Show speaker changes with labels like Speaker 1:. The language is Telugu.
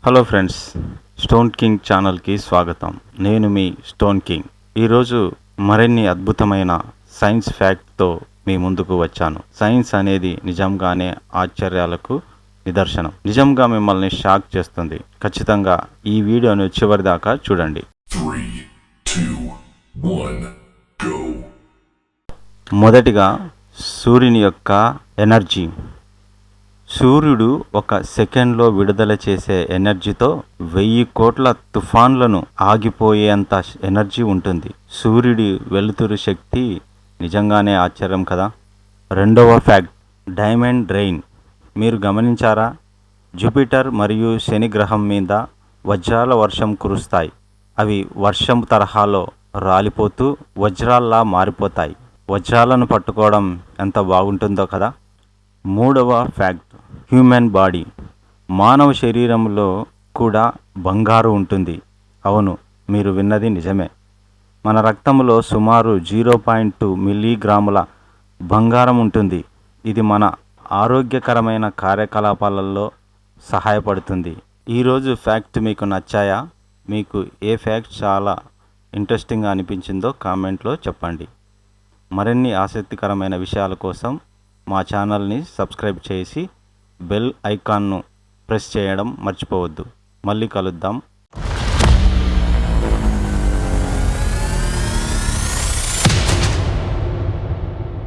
Speaker 1: హలో ఫ్రెండ్స్, స్టోన్ కింగ్ ఛానల్కి స్వాగతం. నేను మీ స్టోన్ కింగ్. ఈరోజు మరిన్ని అద్భుతమైన సైన్స్ ఫ్యాక్ట్తో మీ ముందుకు వచ్చాను. సైన్స్ అనేది నిజంగానే ఆశ్చర్యాలకు నిదర్శనం. నిజంగా మిమ్మల్ని షాక్ చేస్తుంది. ఖచ్చితంగా ఈ వీడియోను చివరి దాకా చూడండి.
Speaker 2: 3, 2, 1, go.
Speaker 1: మొదటిగా సూర్యుని యొక్క ఎనర్జీ. సూర్యుడు ఒక సెకండ్లో విడుదల చేసే ఎనర్జీతో 1000 కోట్ల తుఫాన్లను ఆగిపోయేంత ఎనర్జీ ఉంటుంది. సూర్యుడి వెలుతురు శక్తి నిజంగానే ఆశ్చర్యం కదా. రెండవ ఫ్యాక్ట్, డైమండ్ రెయిన్. మీరు గమనించారా? జూపిటర్ మరియు శని గ్రహం మీద వజ్రాల వర్షం కురుస్తాయి. అవి వర్షం తరహాలో రాలిపోతూ వజ్రాల్లా మారిపోతాయి. వజ్రాలను పట్టుకోవడం ఎంత బాగుంటుందో కదా. మూడవ ఫ్యాక్ట్, హ్యూమన్ బాడీ. మానవ శరీరంలో కూడా బంగారు ఉంటుంది. అవును, మీరు విన్నది నిజమే. మన రక్తంలో సుమారు 0.2 మిల్లీగ్రాముల బంగారం ఉంటుంది. ఇది మన ఆరోగ్యకరమైన కార్యకలాపాలలో సహాయపడుతుంది. ఈరోజు ఫ్యాక్ట్ మీకు నచ్చాయా? మీకు ఏ ఫ్యాక్ట్ చాలా ఇంట్రెస్టింగ్గా అనిపించిందో కామెంట్లో చెప్పండి. మరిన్ని ఆసక్తికరమైన విషయాల కోసం మా ఛానల్ని సబ్స్క్రైబ్ చేసి బెల్ ఐకాన్ను ప్రెస్ చేయడం మర్చిపోవద్దు. మళ్ళీ కలుద్దాం.